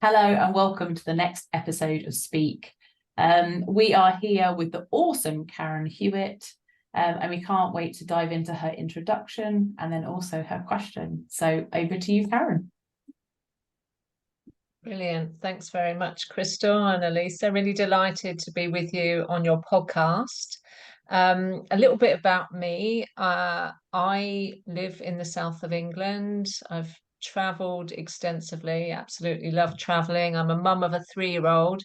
Hello and welcome to the next episode of Speak. We are here with the awesome Karen Hewitt, and we can't wait to dive into her introduction and then also her question. So over to you, Karen. Brilliant. Thanks very much, Crystal and Elisa. Really delighted to be with you on your podcast. A little bit about me. I live in the south of England. I've travelled extensively, absolutely love travelling. I'm a mum of a 3-year-old.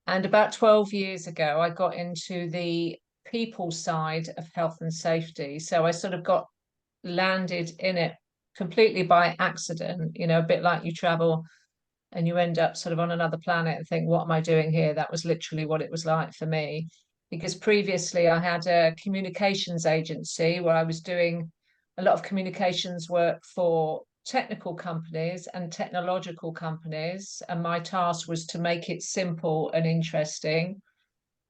And about 12 years ago, I got into the people side of health and safety. So I sort of got landed in it completely by accident, a bit like you travel and you end up sort of on another planet and think, what am I doing here? That was literally what it was like for me. Because previously I had a communications agency where I was doing a lot of communications work for technical companies and technological companies. And my task was to make it simple and interesting.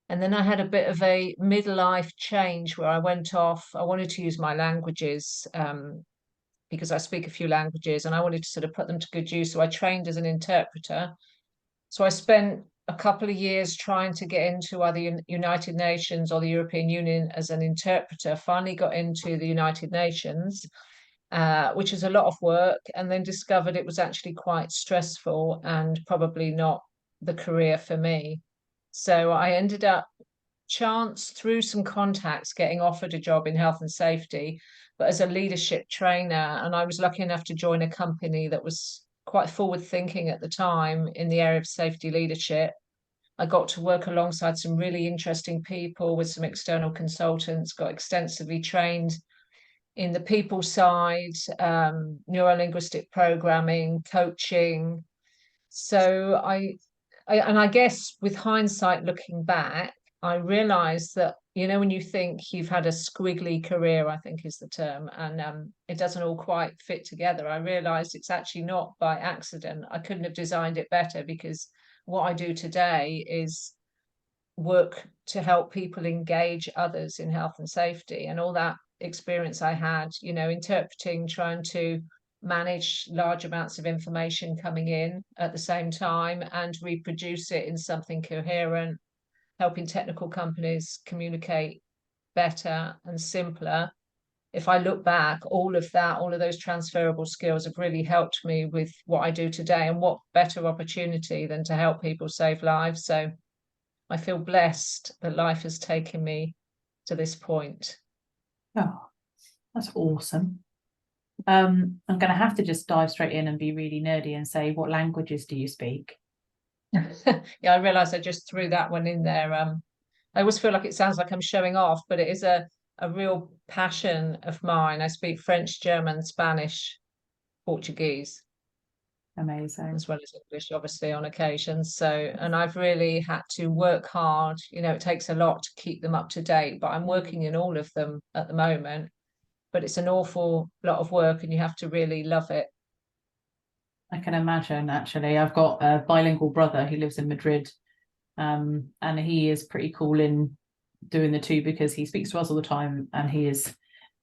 And then I had a bit of a midlife change where I went off. I wanted to use my languages, because I speak a few languages and I wanted to sort of put them to good use. So I trained as an interpreter. So I spent a couple of years trying to get into either United Nations or the European Union as an interpreter. Finally got into the United Nations, which is a lot of work, and then discovered it was actually quite stressful and probably not the career for me. So I ended up chance through some contacts getting offered a job in health and safety, but as a leadership trainer. And I was lucky enough to join a company that was quite forward thinking at the time in the area of safety leadership. I got to work alongside some really interesting people with some external consultants, got extensively trained in the people side, neuro-linguistic programming, coaching. So I guess with hindsight looking back, I realized that, when you think you've had a squiggly career, I think is the term, and it doesn't all quite fit together. I realized it's actually not by accident. I couldn't have designed it better, because what I do today is work to help people engage others in health and safety, and all that experience I had, interpreting, trying to manage large amounts of information coming in at the same time and reproduce it in something coherent, helping technical companies communicate better and simpler. If I look back, all of that, all of those transferable skills have really helped me with what I do today. And what better opportunity than to help people save lives? So I feel blessed that life has taken me to this point. Oh, that's awesome. I'm going to have to just dive straight in and be really nerdy and say, what languages do you speak? Yeah, I realize I just threw that one in there. I always feel like it sounds like I'm showing off, but it is a real passion of mine. I speak French, German, Spanish, Portuguese, Amazing. as well as English, obviously, on occasion. So, and I've really had to work hard. It takes a lot to keep them up to date, but I'm working in all of them at the moment. But it's an awful lot of work and you have to really love it. I can imagine, actually. I've got a bilingual brother who lives in Madrid, and he is pretty cool in doing the two because he speaks to us all the time, and he is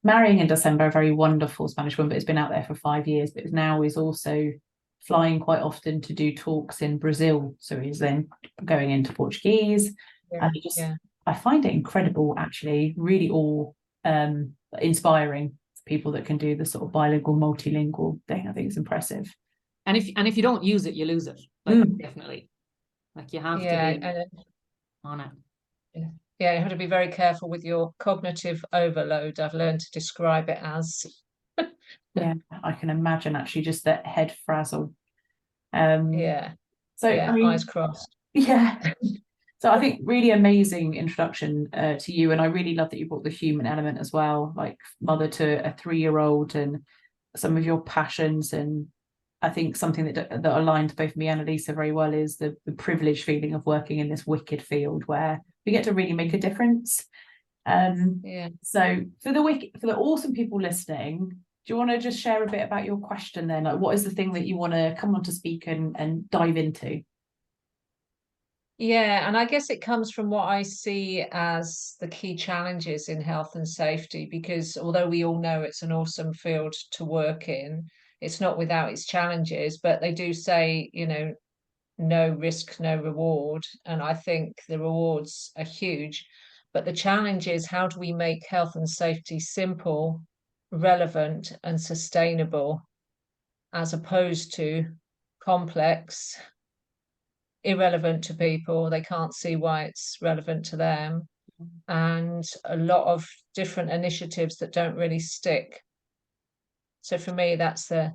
marrying in December a very wonderful Spanish woman, but has been out there for 5 years, but now he's also flying quite often to do talks in Brazil. So he's then going into Portuguese. And I find it incredible, actually, really all inspiring for people that can do the sort of bilingual, multilingual thing. I think it's impressive. And if you don't use it, you lose it. Like, definitely. Like, you have to be on it. Yeah, you have to be very careful with your cognitive overload. I've learned to describe it as. Yeah, I can imagine, actually, just that head frazzle. So I mean, eyes crossed. Yeah. So I think really amazing introduction to you, and I really love that you brought the human element as well, like mother to a 3-year-old, and some of your passions. And I think something that aligned both me and Elisa very well is the privileged feeling of working in this wicked field where we get to really make a difference. So for the awesome people listening, do you want to just share a bit about your question then? Like, what is the thing that you want to come on to speak and dive into? Yeah, and I guess it comes from what I see as the key challenges in health and safety, because although we all know it's an awesome field to work in, it's not without its challenges. But they do say, no risk, no reward. And I think the rewards are huge. But the challenge is, how do we make health and safety simple, relevant, and sustainable, as opposed to complex, irrelevant to people? They can't see why it's relevant to them. And a lot of different initiatives that don't really stick. So for me, that's the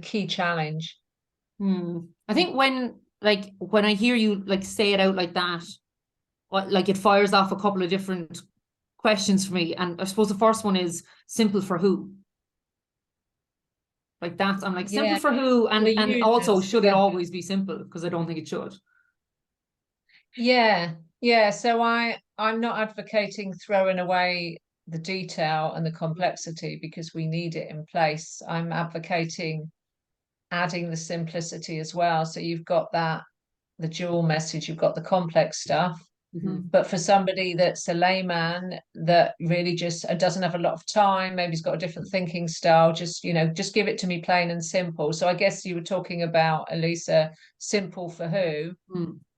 key challenge. I think when I hear you like say it out like that, like it fires off a couple of different questions for me. And I suppose the first one is simple for who? Like that, I'm like, simple for who? And also, should it always be simple? Because I don't think it should. Yeah. So I'm not advocating throwing away the detail and the complexity, because we need it in place. I'm advocating adding the simplicity as well. So you've got the dual message, you've got the complex stuff, but for somebody that's a layman that really just doesn't have a lot of time, maybe he's got a different thinking style, just give it to me plain and simple. So I guess you were talking about, Elisa, simple for who?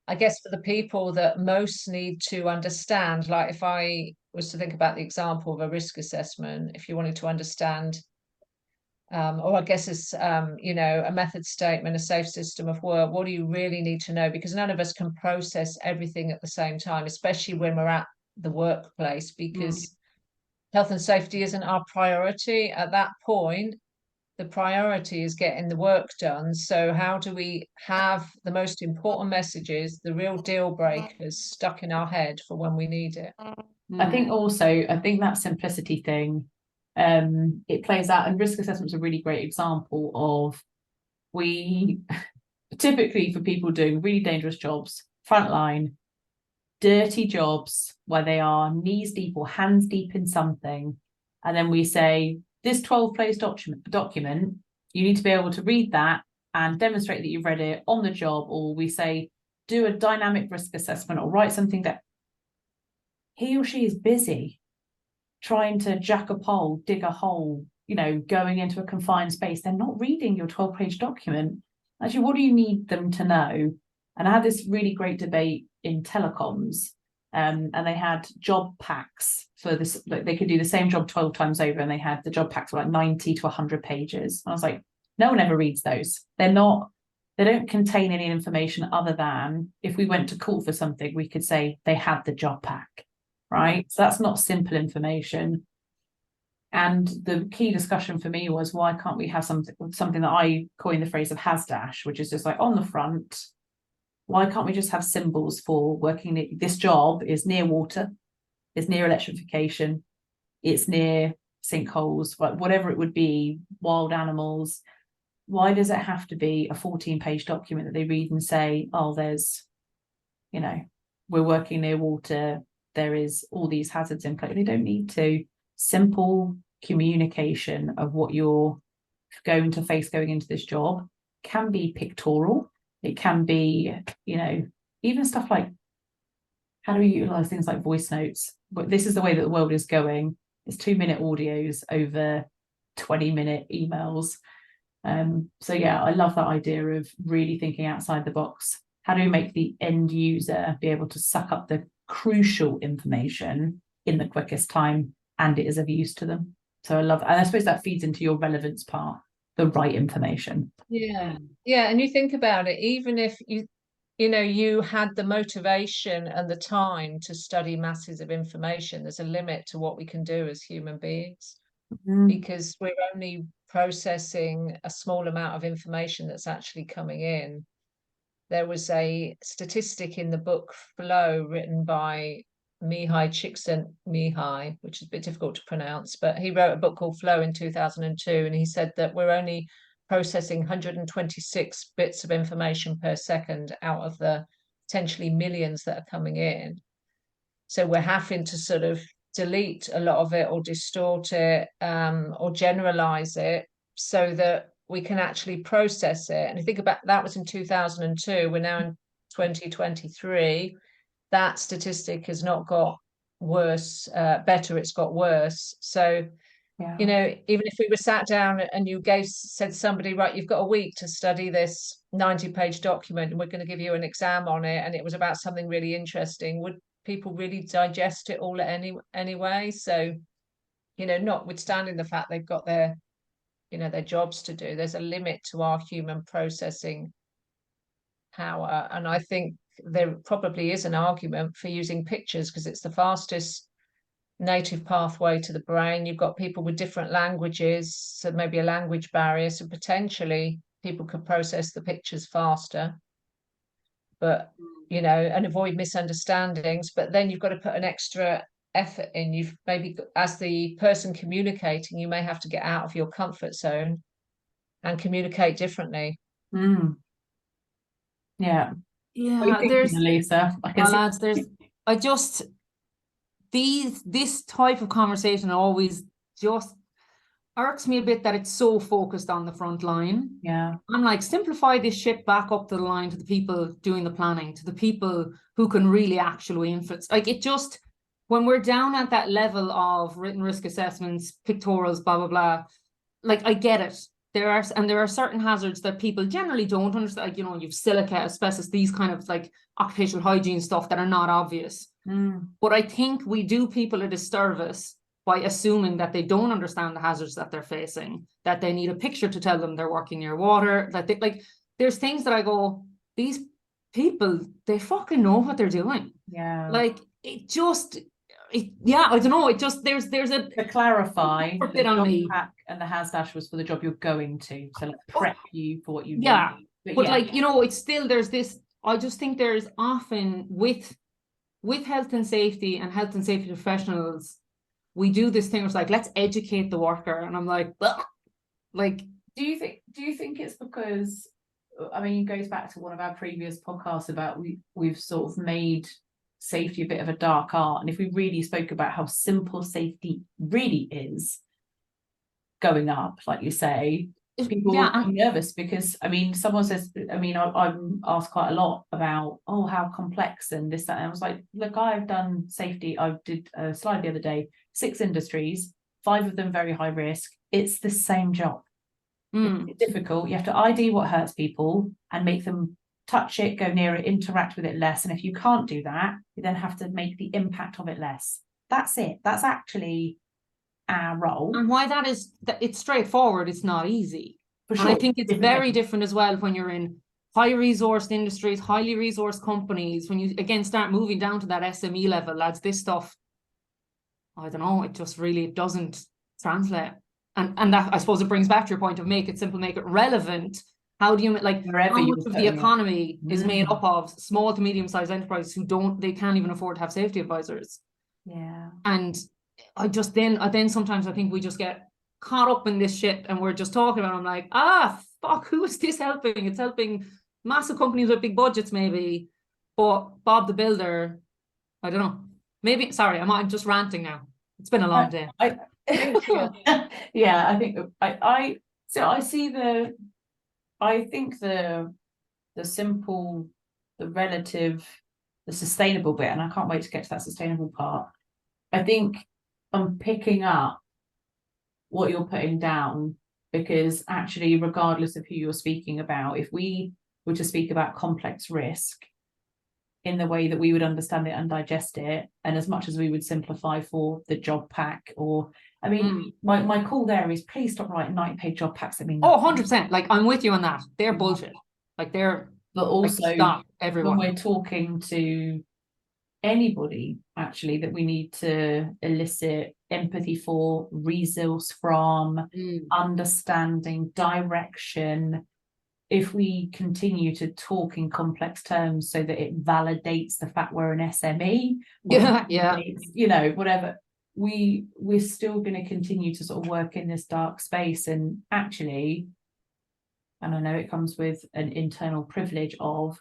I guess for the people that most need to understand, like if I was to think about the example of a risk assessment, if you wanted to understand, or I guess it's, a method statement, a safe system of work, what do you really need to know? Because none of us can process everything at the same time, especially when we're at the workplace, because health and safety isn't our priority at that point. The priority is getting the work done. So how do we have the most important messages, the real deal breakers, stuck in our head for when we need it? I think that simplicity thing, it plays out, and risk assessment is a really great example of, we typically, for people doing really dangerous jobs, frontline, dirty jobs where they are knees deep or hands deep in something, and then we say, this 12-page document, you need to be able to read that and demonstrate that you've read it on the job. Or we say, do a dynamic risk assessment or write something that he or she is busy trying to jack a pole, dig a hole, going into a confined space. They're not reading your 12-page document. Actually, what do you need them to know? And I had this really great debate in telecoms, and they had job packs for this. Like, they could do the same job 12 times over, and they had the job packs were like 90 to 100 pages. And I was like, no one ever reads those. They don't contain any information other than, if we went to call for something, we could say they had the job pack, right? So that's not simple information. And the key discussion for me was, why can't we have something that I coined the phrase of HASDASH, which is just like on the front. Why can't we just have symbols for working? This job is near water, it's near electrification, it's near sinkholes, whatever it would be, wild animals. Why does it have to be a 14-page document that they read and say, oh, there's, we're working near water, there is all these hazards in place? They don't need to. Simple communication of what you're going to face going into this job can be pictorial. It can be, even stuff like, how do we utilize things like voice notes? But this is the way that the world is going. It's 2-minute audios over 20-minute emails. So yeah, I love that idea of really thinking outside the box. How do we make the end user be able to suck up the crucial information in the quickest time, and it is of use to them? So I love, and I suppose that feeds into your relevance part, the right information. Yeah. And you think about it, even if you had the motivation and the time to study masses of information, there's a limit to what we can do as human beings, because we're only processing a small amount of information that's actually coming in. There was a statistic in the book Flow, written by Mihai Csikszentmihalyi, which is a bit difficult to pronounce, but he wrote a book called Flow in 2002, and he said that we're only processing 126 bits of information per second out of the potentially millions that are coming in. So we're having to sort of delete a lot of it, or distort it, or generalize it, so that we can actually process it. And I think about that was in 2002. We're now in 2023. That statistic has not got worse, better, it's got worse. So Yeah. You know, even if we were sat down and you said to somebody, right, you've got a week to study this 90-page document and we're going to give you an exam on it, and it was about something really interesting, would people really digest it all anyway? So, you know, notwithstanding the fact they've got their jobs to do, there's a limit to our human processing power. And I think there probably is an argument for using pictures because it's the fastest native pathway to the brain. You've got people with different languages, so maybe a language barrier, so potentially people could process the pictures faster, but you know, and avoid misunderstandings. But then you've got to put an extra effort in. You've maybe, as the person communicating, you may have to get out of your comfort zone and communicate differently. Yeah. Yeah, there's Lisa, lads, I just this type of conversation always just irks me a bit, that it's so focused on the front line. Yeah. I'm like, simplify this shit back up the line to the people doing the planning, to the people who can really actually influence. Like, it just, when we're down at that level of written risk assessments, pictorials, blah, blah, blah, like, I get it. There are certain hazards that people generally don't understand. Like, you know, you've silica, asbestos, these kind of like occupational hygiene stuff that are not obvious. But I think we do people a disservice by assuming that they don't understand the hazards that they're facing, that they need a picture to tell them they're working near water, that they, like, there's things that I go, these people, they fucking know what they're doing. Yeah. Like, I don't know, it just, there's a... To clarify, the on job me. pack and the HAZDASH was for the job you're going to, so like prep you for what you Yeah, need. but like, you know, it's still, there's this, I just think there's often with health and safety professionals, we do this thing where it's like, let's educate the worker, and I'm like, ugh. Like, do you think it's because, I mean, it goes back to one of our previous podcasts about we've sort of made safety a bit of a dark art, and if we really spoke about how simple safety really is going up, like you say, people are nervous because, I mean, someone says, I mean, I'm asked quite a lot about, oh, how complex and this, that, and I was like, look, I've done safety, I did a slide the other day, 6 industries, 5 of them very high risk. It's the same job. It's difficult. You have to ID what hurts people and make them touch it, go near it, interact with it less. And if you can't do that, you then have to make the impact of it less. That's it. That's actually our role. And why that is, it's straightforward, it's not easy. For sure. And I think it's very different as well when you're in high resourced industries, highly resourced companies, when you again start moving down to that SME level, lads, this stuff, I don't know, it just really doesn't translate. And that, I suppose, it brings back to your point of make it simple, make it relevant. How do you, like, wherever how much of the economy is made up of small to medium-sized enterprises who they can't even afford to have safety advisors? Yeah. And I then sometimes I think we just get caught up in this shit and we're just talking about it. I'm like, fuck, who is this helping? It's helping massive companies with big budgets maybe, but Bob the Builder, I don't know. Maybe, sorry, I'm just ranting now. It's been a long day. Yeah, I think I see I think the simple, the relative, the sustainable bit, and I can't wait to get to that sustainable part. I think I'm picking up what you're putting down, because actually, regardless of who you're speaking about, if we were to speak about complex risk in the way that we would understand it and digest it, and as much as we would simplify for the job pack, or I mean, my call there is please stop writing 90-page job packs. I mean, 100%. Like, I'm with you on that. They're bullshit. Like, they're, but also, like, stop, everyone. when we're talking to anybody, actually, that we need to elicit empathy for, resource from, understanding, direction. If we continue to talk in complex terms so that it validates the fact we're an SME, you know, whatever, we're still going to continue to sort of work in this dark space. And actually, and I know it comes with an internal privilege of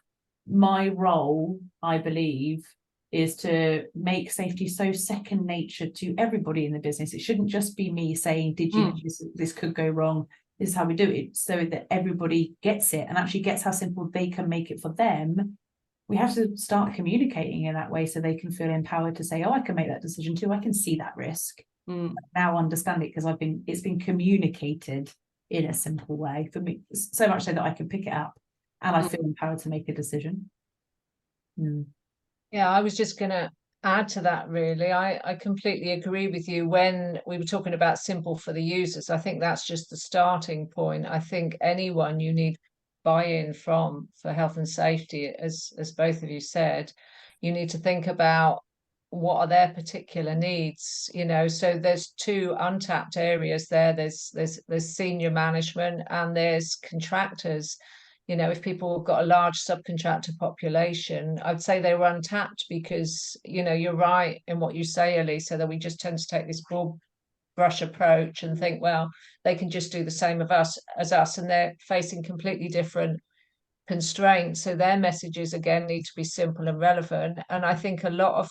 my role, I believe, is to make safety so second nature to everybody in the business. It shouldn't just be me saying, did you know this could go wrong? This is how we do it, so that everybody gets it and actually gets how simple they can make it for them. We have to start communicating in that way so they can feel empowered to say, oh, I can make that decision too. I can see that risk. now understand it because it's been communicated in a simple way for me, so much so that I can pick it up and I feel empowered to make a decision. Yeah, I was just going to add to that, really. I completely agree with you. When we were talking about simple for the users, I think that's just the starting point. I think anyone you need buy-in from for health and safety, as both of you said, you need to think about what are their particular needs, so there's two untapped areas there. There's senior management and there's contractors. If people have got a large subcontractor population, I'd say they were untapped because, you're right in what you say, Elisa, that we just tend to take this broad brush approach and think, well, they can just do the same as us, and they're facing completely different constraints. So their messages, again, need to be simple and relevant. And I think a lot of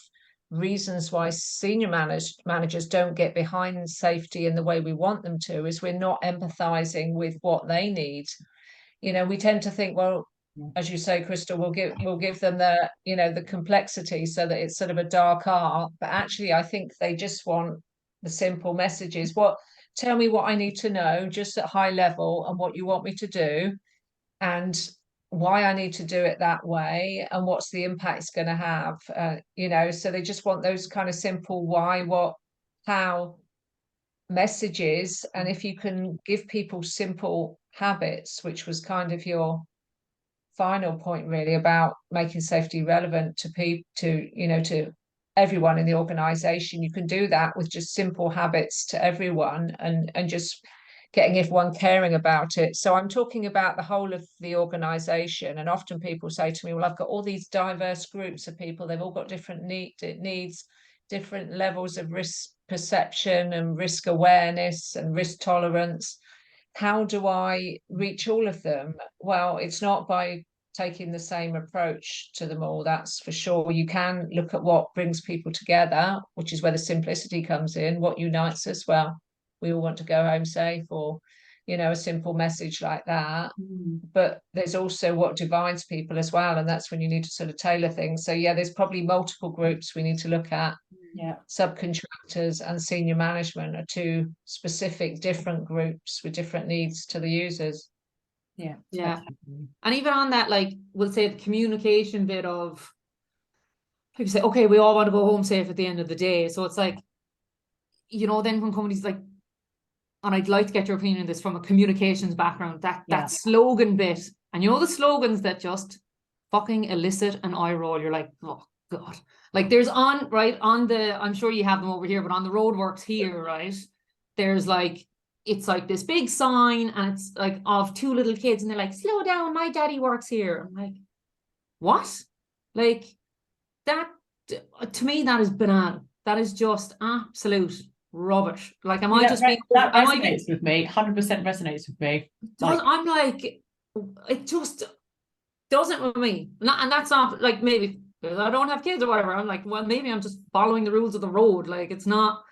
reasons why senior managers don't get behind safety in the way we want them to is we're not empathizing with what they need. We tend to think, well, as you say, Crystal, we'll give them the, the complexity so that it's sort of a dark art. But actually, I think they just want the simple messages. Tell me what I need to know, just at high level, and what you want me to do, and why I need to do it that way, and what's the impact it's going to have. So they just want those kind of simple why, what, how messages. And if you can give people simple habits, which was kind of your final point, really, about making safety relevant to people, to everyone in the organization, you can do that with just simple habits to everyone, and just getting everyone caring about it. So I'm talking about the whole of the organization. And often people say to me, well, I've got all these diverse groups of people, they've all got different needs, different levels of risk perception and risk awareness and risk tolerance. How do I reach all of them? Well, it's not by taking the same approach to them all, that's for sure. You can look at what brings people together, which is where the simplicity comes in. What unites us? Well, we all want to go home safe, or a simple message like that. But there's also what divides people as well, and that's when you need to sort of tailor things. So there's probably multiple groups we need to look at. Subcontractors and senior management are two specific different groups with different needs to the users. And even on that, like, we'll say the communication bit of, like you say, okay, we all want to go home safe at the end of the day. So it's like, then when companies like, and I'd like to get your opinion on this from a communications background, that slogan bit, and the slogans that just fucking elicit an eye roll. You're like, oh God. Like there's on the, I'm sure you have them over here, but on the roadworks here, right, there's like, it's like this big sign, and it's like of two little kids, and they're like, slow down, my daddy works here. I'm like, what? Like that, to me, that is banana. That is just absolute rubbish. Like, am I just being... That resonates with me, 100% resonates with me. I'm like, it just doesn't with me. And that's not, like, maybe I don't have kids or whatever. I'm like, well, maybe I'm just following the rules of the road. Like, it's not...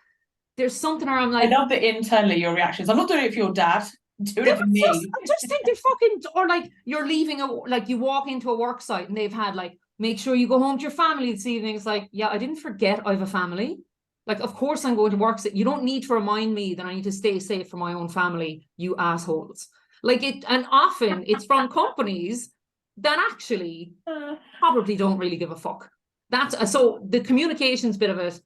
There's something where I'm like... I love that internally your reactions. I'm not doing it for your dad. I'm doing it for me. I just think they fucking... Or like, you're leaving like, you walk into a work site and they've had like, make sure you go home to your family this evening. It's like, yeah, I didn't forget I have a family. Like, of course I'm going to work. You don't need to remind me that I need to stay safe for my own family, you assholes. Like it, and often it's from companies that actually probably don't really give a fuck. That's so the communications bit of it.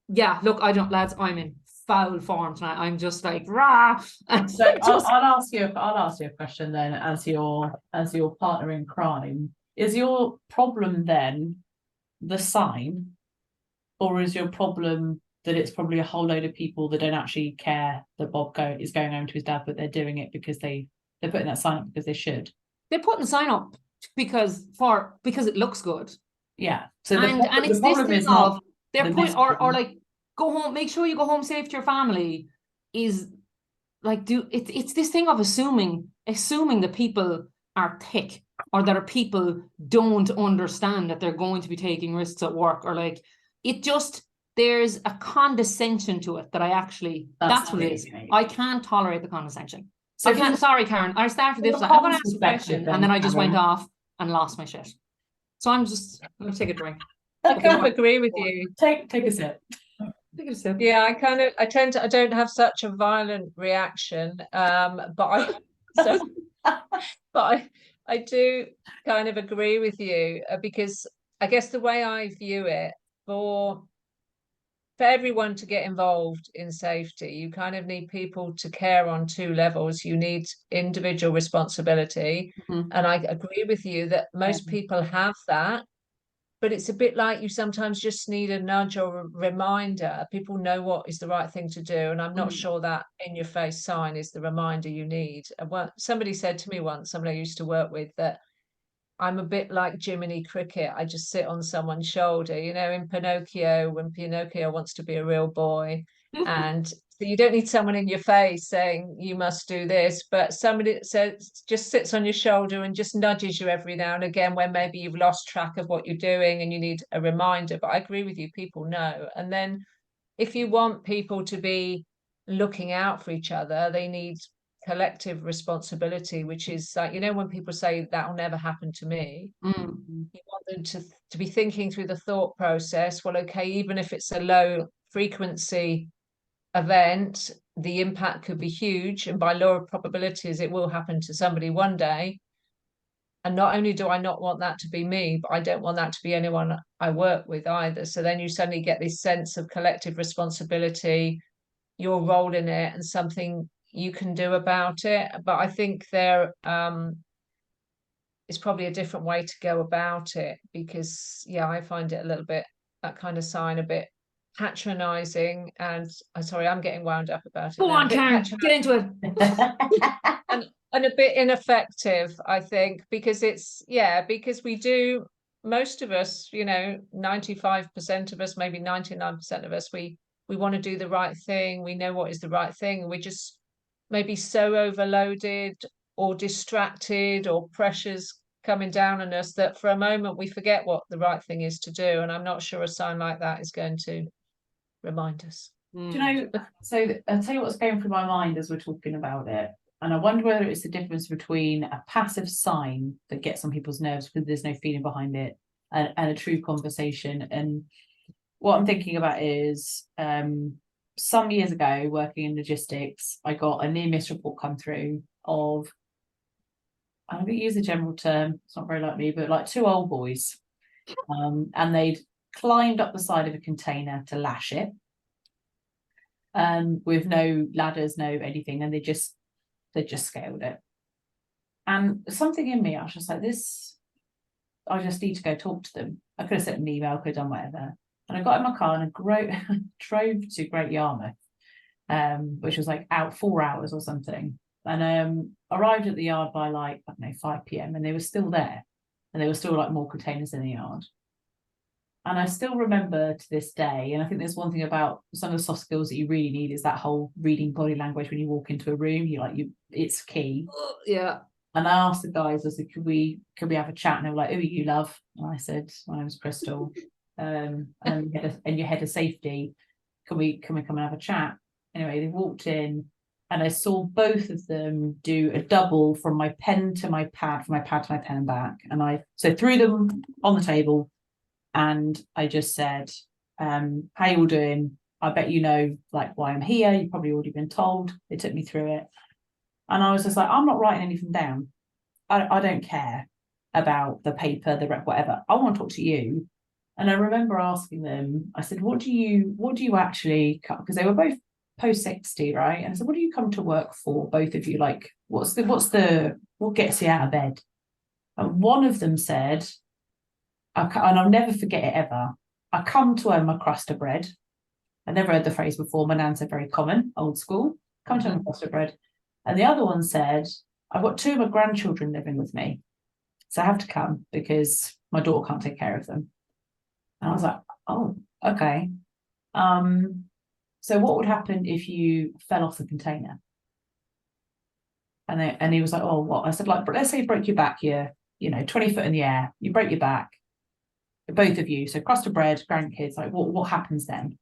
Yeah, look, I don't, lads, I'm in foul form tonight. I'm just like, rah. So I'll ask you a question then, as your partner in crime. Is your problem then the sign? Or is your problem that it's probably a whole load of people that don't actually care that Bob is going home to his dad, but they're doing it because they're putting that sign up because they should? They're putting the sign up because it looks good. Yeah. So and it's this thing of they're putting or like, go home, make sure you go home safe to your family, is like, it's this thing of assuming that people are thick, or that people don't understand that they're going to be taking risks at work, or like, it just, there's a condescension to it that I actually, that's what it is. I can't tolerate the condescension. So sorry, Karen, I started this, I'm going to ask a question, and then I just went off and lost my shit. So I'm going to take a drink. I can't agree with you. Take a sip. Yeah, I don't have such a violent reaction, but I do kind of agree with you, because I guess the way I view it, for everyone to get involved in safety, you kind of need people to care on two levels. You need individual responsibility, Mhm. and I agree with you that most people have that. But it's a bit like you sometimes just need a nudge or a reminder. People know what is the right thing to do, and I'm not sure that in your face sign is the reminder you need. Somebody said to me once, somebody I used to work with, that I'm a bit like Jiminy Cricket. I just sit on someone's shoulder, in Pinocchio, when Pinocchio wants to be a real boy. And so you don't need someone in your face saying you must do this, but somebody that says, just sits on your shoulder and just nudges you every now and again when maybe you've lost track of what you're doing and you need a reminder. But I agree with you, people know. And then if you want people to be looking out for each other, they need collective responsibility, which is like, when people say that'll never happen to me, you want them to be thinking through the thought process. Well, okay, even if it's a low frequency event, the impact could be huge, and by law of probabilities it will happen to somebody one day. And not only do I not want that to be me, but I don't want that to be anyone I work with either. So then you suddenly get this sense of collective responsibility, your role in it, and something you can do about it. But I think there is probably a different way to go about it, because I find it a little bit, that kind of sign, a bit patronizing, and I'm sorry, I'm getting wound up about it Go now. on, Karen, get into it. And a bit ineffective, I think, because because we do, most of us, 95% of us, maybe 99% of us, we want to do the right thing. We know what is the right thing, and we just maybe so overloaded or distracted, or pressures coming down on us, that for a moment we forget what the right thing is to do. And I'm not sure a sign like that is going to remind us. Do you know, so I'll tell you what's going through my mind as we're talking about it. And I wonder whether it's the difference between a passive sign that gets on people's nerves because there's no feeling behind it, and a true conversation. And what I'm thinking about is some years ago, working in logistics, I got a near miss report come through of, I'm going to use a general term, it's not very like me, but like two old boys. And they'd climbed up the side of a container to lash it, with no ladders, no anything, and they just scaled it. And something in me, I was just like, this, I just need to go talk to them. I could have sent an email, could have done whatever. And I got in my car and I drove to Great Yarmouth, which was like out 4 hours or something. And arrived at the yard by like, I don't know, 5 p.m. and they were still there. And there were still like more containers in the yard. And I still remember to this day, and I think there's one thing about some of the soft skills that you really need is that whole reading body language when you walk into a room. It's key. Yeah. And I asked the guys, I said, could we have a chat? And they were like, who are you, love? And I said, my name's Crystal. And your head of safety. Can we come and have a chat? Anyway, they walked in and I saw both of them do a double from my pen to my pad, from my pad to my pen and back. And I threw them on the table. And I just said, how you all doing? I bet you know like why I'm here. You've probably already been told. They took me through it. And I was just like, I'm not writing anything down. I don't care about the paper, the rep, whatever. I want to talk to you. And I remember asking them, I said, what do you actually, because they were both post 60, right? And I said, what do you come to work for, both of you? Like, what gets you out of bed? And one of them said, and I'll never forget it ever, I come to earn my crust of bread. I never heard the phrase before. My nan said very common, old school, come to earn my crust of bread. And the other one said, I've got 2 of my grandchildren living with me, so I have to come because my daughter can't take care of them. And I was like, oh, okay. So what would happen if you fell off the container? And he was like, oh, what? I said, like, let's say you broke your back, you're 20 foot in the air, you break your back, both of you, so crust of bread, grandkids, like what happens then?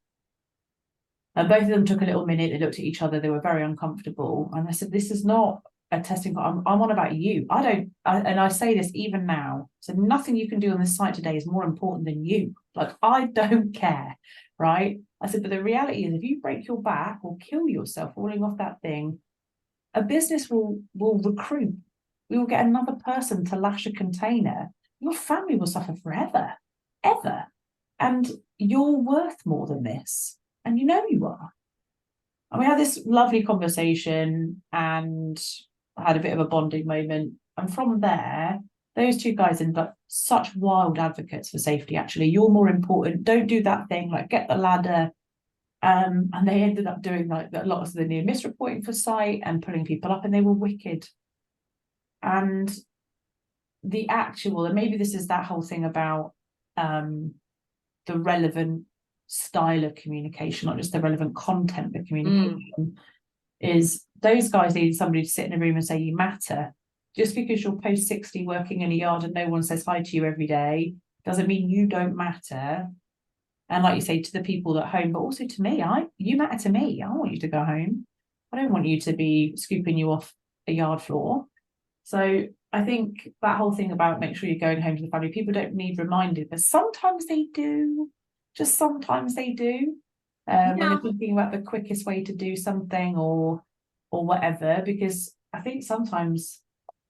And both of them took a little minute, they looked at each other, they were very uncomfortable. And I said, this is not a testing, I'm on about you. And I say this even now, so nothing you can do on this site today is more important than you. Like, I don't care right? I said, but the reality is if you break your back or kill yourself falling off that thing, a business will recruit. We will get another person to lash a container. Your family will suffer forever, ever. And you're worth more than this. And you know you are. And we had this lovely conversation and I had a bit of a bonding moment. And from there, those two guys ended up such wild advocates for safety, actually. You're more important. Don't do that thing, like get the ladder. And they ended up doing like a lot of the near miss reporting for site and pulling people up, and they were wicked. And the actual, and maybe this is that whole thing about the relevant style of communication, not just the relevant content of communication, is those guys needed somebody to sit in a room and say you matter. Just because you're post 60 working in a yard and no one says hi to you every day doesn't mean you don't matter. And like you say, to the people at home, but also to me, you matter to me. I want you to go home. I don't want you to be scooping you off a yard floor. So I think that whole thing about make sure you're going home to the family, people don't need reminded, but sometimes they do. Just sometimes they do. When you're thinking about the quickest way to do something or whatever, because I think sometimes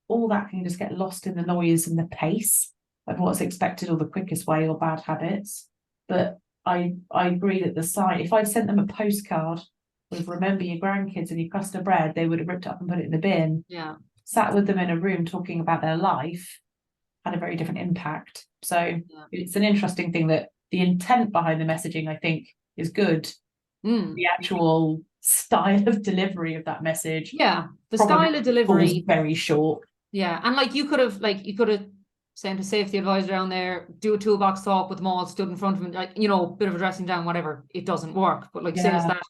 all that can just get lost in the noise and the pace of what's expected or the quickest way or bad habits. But I agree that the site, if I'd sent them a postcard with remember your grandkids and your crust of bread, they would have ripped it up and put it in the bin. Yeah. Sat with them in a room talking about their life had a very different impact. So it's an interesting thing that the intent behind the messaging, I think, is good. The actual style of delivery of that message. Yeah, the style of delivery was very short. Yeah, and like you could have sent a safety advisor down there, do a toolbox talk with them all stood in front of him, like, you know, bit of a dressing down, whatever. It doesn't work. But like says that.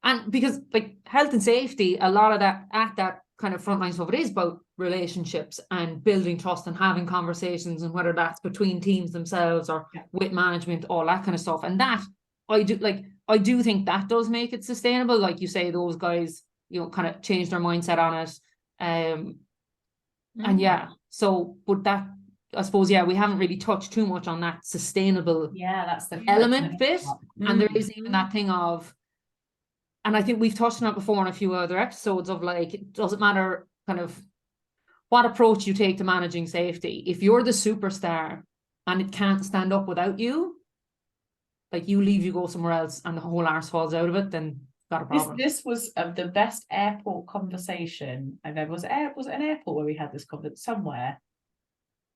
And because like health and safety, a lot of that at that kind of frontline stuff, it is about relationships and building trust and having conversations, and whether that's between teams themselves or with management, all that kind of stuff. And that I do think that does make it sustainable. Like you say, those guys, you know, kind of change their mindset on it. And so, but that, I suppose, we haven't really touched too much on that sustainable that's the element bit. And there is even that thing of, and I think we've touched on it before in a few other episodes of like, it doesn't matter kind of what approach you take to managing safety. If you're the superstar and it can't stand up without you, like you leave, you go somewhere else and the whole arse falls out of it, then got a problem. This was the best airport conversation I've ever was it an airport where we had this conversation somewhere?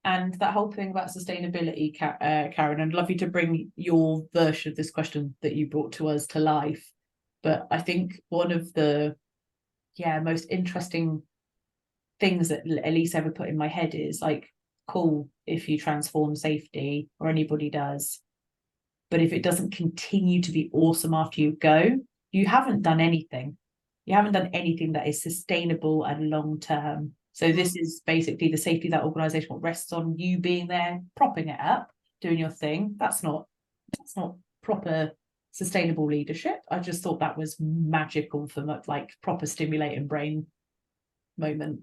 And that whole thing about sustainability, Karen, I'd love you to bring your version of this question that you brought to us to life. But I think one of the most interesting things that Elise ever put in my head is like, cool if you transform safety or anybody does, but if it doesn't continue to be awesome after you go, you haven't done anything. You haven't done anything that is sustainable and long term. So this is basically the safety of that organisation rests on you being there, propping it up, doing your thing. That's not proper sustainable leadership. I just thought that was magical for like proper stimulating brain moment.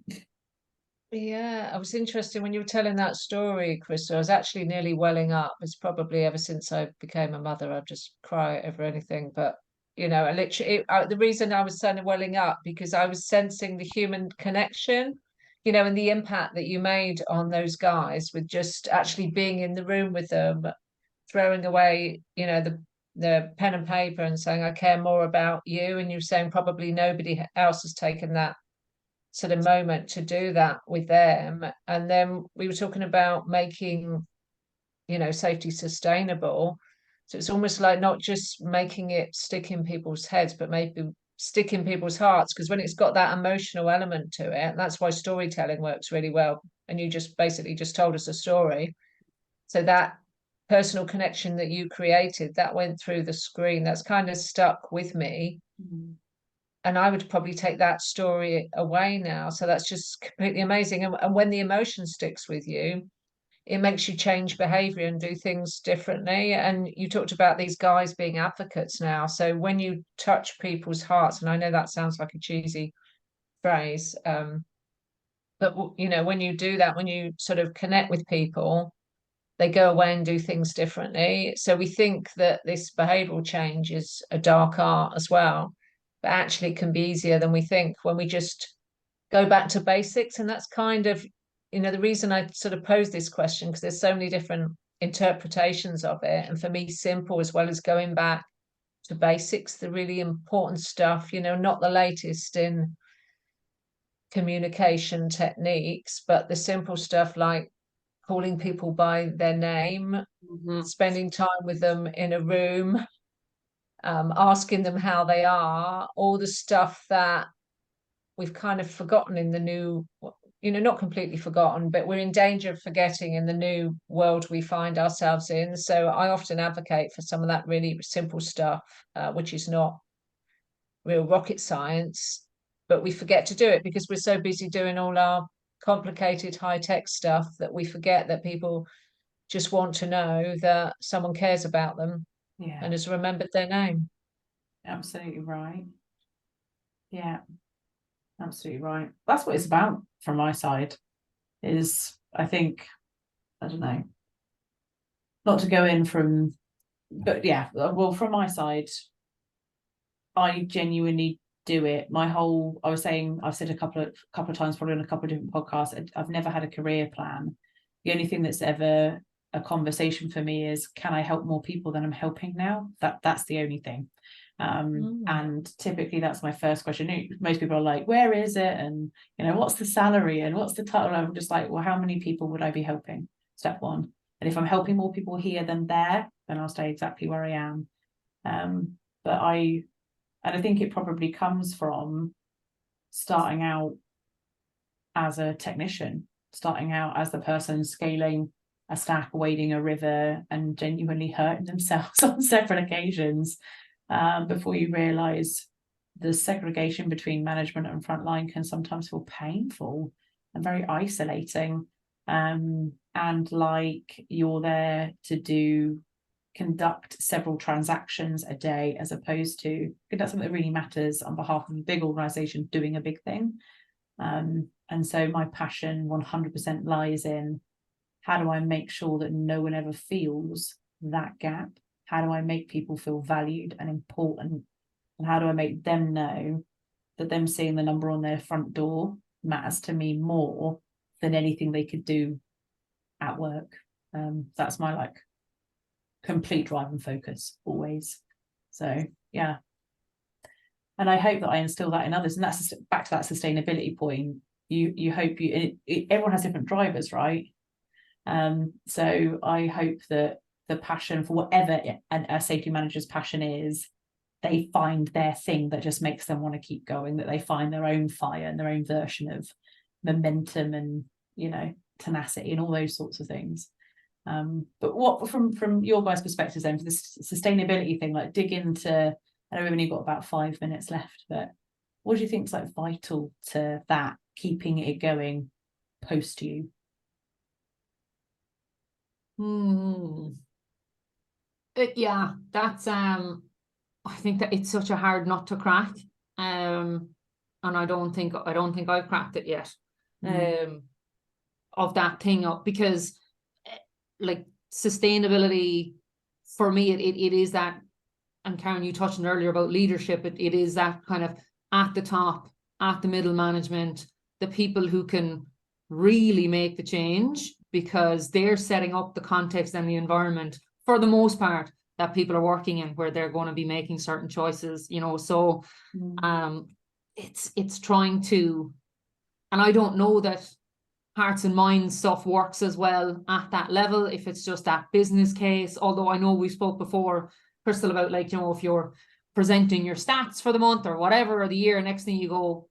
Yeah, I was interested when you were telling that story, Krista. I was actually nearly welling up. It's probably ever since I became a mother, I just cry over anything. But you know, I literally the reason I was kind of welling up because I was sensing the human connection, you know, and the impact that you made on those guys with just actually being in the room with them, throwing away, you know, the pen and paper and saying, I care more about you. And you're saying probably nobody else has taken that sort of moment to do that with them. And then we were talking about making, you know, safety sustainable. So it's almost like not just making it stick in people's heads, but maybe stick in people's hearts, because when it's got that emotional element to it, that's why storytelling works really well. And you just basically just told us a story. So that personal connection that you created, that went through the screen, that's kind of stuck with me. And I would probably take that story away now. So that's just completely amazing. And when the emotion sticks with you, it makes you change behavior and do things differently. And you talked about these guys being advocates now. So when you touch people's hearts, and I know that sounds like a cheesy phrase, but you know, when you do that, when you sort of connect with people, they go away and do things differently. So we think that this behavioral change is a dark art as well, but actually it can be easier than we think when we just go back to basics. And that's kind of, the reason I sort of pose this question, because there's so many different interpretations of it. And for me, simple as well as going back to basics, the really important stuff, not the latest in communication techniques, but the simple stuff like calling people by their name, spending time with them in a room, asking them how they are, all the stuff that we've kind of forgotten in the new, not completely forgotten, but we're in danger of forgetting in the new world we find ourselves in. So I often advocate for some of that really simple stuff, which is not real rocket science, but we forget to do it because we're so busy doing all our complicated high-tech stuff that we forget that people just want to know that someone cares about them and has remembered their name. Absolutely right. Yeah, absolutely right. That's what it's about from my side, is I think, I don't know, not to go in from, but yeah, well, from my side, I genuinely do it. I was saying, I've said a couple of times, probably on a couple of different podcasts, I've never had a career plan. The only thing that's ever a conversation for me is, can I help more people than I'm helping now? That's the only thing. And typically that's my first question. Most people are like, where is it? And what's the salary and what's the title? I'm just like, well, how many people would I be helping? Step one. And if I'm helping more people here than there, then I'll stay exactly where I am. But I think it probably comes from starting out as a technician, starting out as the person scaling a stack, wading a river, and genuinely hurting themselves on several occasions, before you realise the segregation between management and frontline can sometimes feel painful and very isolating. And like you're there to conduct several transactions a day, as opposed to conduct something that really matters on behalf of a big organisation doing a big thing. And so my passion 100% lies in, how do I make sure that no one ever feels that gap? How do I make people feel valued and important? And how do I make them know that them seeing the number on their front door matters to me more than anything they could do at work? That's my complete drive and focus always. So yeah, and I hope that I instill that in others. And that's back to that sustainability point. You hope everyone has different drivers, right? So I hope that the passion for whatever a safety manager's passion is, they find their thing that just makes them want to keep going, that they find their own fire and their own version of momentum and tenacity and all those sorts of things. But what from your guys' perspectives then, for this sustainability thing, dig into, I know we've only got about 5 minutes left, but what do you think is vital to that, keeping it going post you? Yeah, that's I think that it's such a hard nut to crack. And I don't think I've cracked it yet. Of that thing up, because sustainability for me, it is that, and Karen, you touched on earlier about leadership, it is that kind of at the top, at the middle management, the people who can really make the change, because they're setting up the context and the environment for the most part that people are working in, where they're going to be making certain choices, so it's trying to, and I don't know that hearts and minds stuff works as well at that level, if it's just that business case. Although I know we spoke before, Crystal, about if you're presenting your stats for the month or whatever, or the year, next thing you go,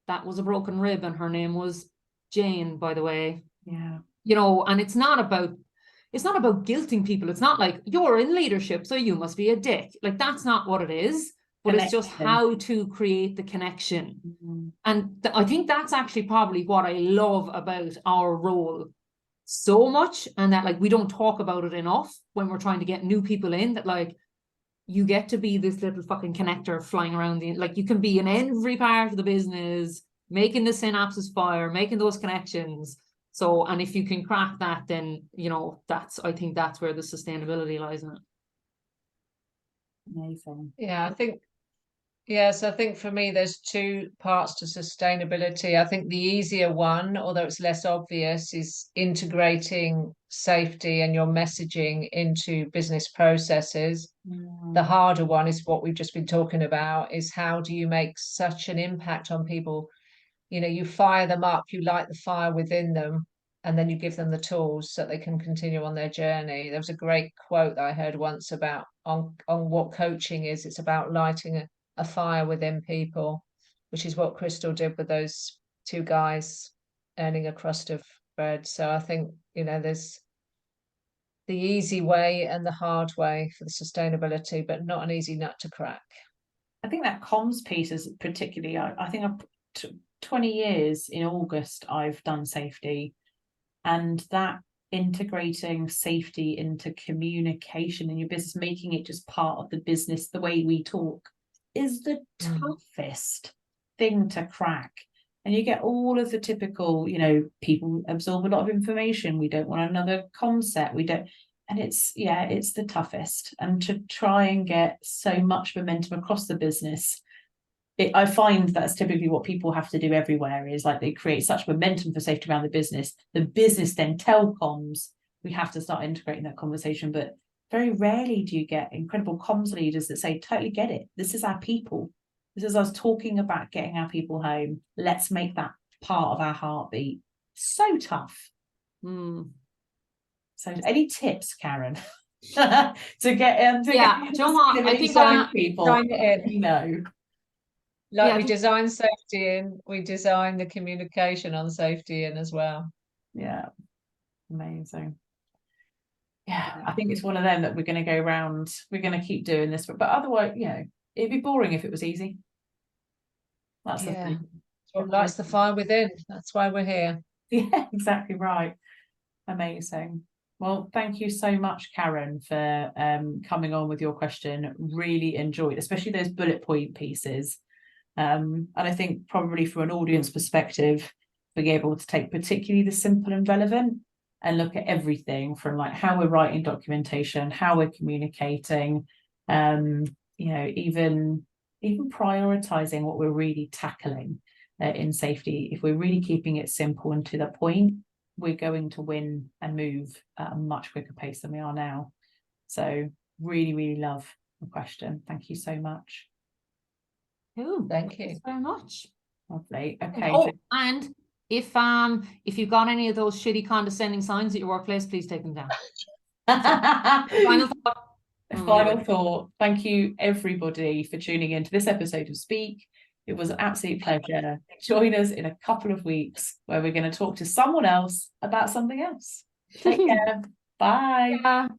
that was a broken rib and her name was Jane, by the way. Yeah. And it's not about guilting people. It's not like you're in leadership, so you must be a dick. That's not what it is. But it's just how to create the connection. And I think that's actually probably what I love about our role so much, and that we don't talk about it enough when we're trying to get new people in, that you get to be this little fucking connector flying around you can be in every part of the business, making the synapses fire, making those connections, So, and if you can crack that, then, you know, I think that's where the sustainability lies in it. Amazing. Yeah, Yes, I think for me, there's two parts to sustainability. I think the easier one, although it's less obvious, is integrating safety and your messaging into business processes. The harder one is what we've just been talking about, is how do you make such an impact on people? You know, you fire them up, you light the fire within them, and then you give them the tools so they can continue on their journey. There was a great quote that I heard once about on what coaching is. It's about lighting a fire within people, which is what Crystal did with those two guys earning a crust of bread. So I think, you know, there's the easy way and the hard way for the sustainability, but not an easy nut to crack. I think that comms piece is particularly, I think I've 20 years in August, I've done safety, and that integrating safety into communication in your business, making it just part of the business, the way we talk, is the toughest thing to crack. And you get all of the typical, you know, people absorb a lot of information. We don't want another concept. We don't, and it's the toughest. And to try and get so much momentum across the business, I find that's typically what people have to do everywhere, is like they create such momentum for safety around the business then tell comms, we have to start integrating that conversation. But very rarely do you get incredible comms leaders that say, totally get it, this is our people, this is us talking about getting our people home, let's make that part of our heartbeat. So tough. So any tips, Karen, to get Do you know what? I think people, you know. Like we design safety in, we design the communication on safety in as well. Yeah, amazing. Yeah, I think it's one of them that we're going to go around, we're going to keep doing this, but otherwise, you know, it'd be boring if it was easy. That's the thing. What lights the fire within. That's why we're here. Yeah, exactly right. Amazing. Well, thank you so much, Karen, for coming on with your question. Really enjoyed, especially those bullet point pieces. And I think probably from an audience perspective, being able to take particularly the simple and relevant and look at everything from like how we're writing documentation, how we're communicating, you know, even prioritizing what we're really tackling in safety. If we're really keeping it simple and to the point, we're going to win and move at a much quicker pace than we are now. So really, really love the question. Thank you so much. Cool. Thank you. Thanks very much. Lovely. Okay. Oh, and if you've got any of those shitty condescending signs at your workplace, please take them down. Final thought. Final thought. Thank you everybody for tuning in to this episode of Speak. It was an absolute pleasure. Join us in a couple of weeks where we're going to talk to someone else about something else. Take care. Bye. Bye.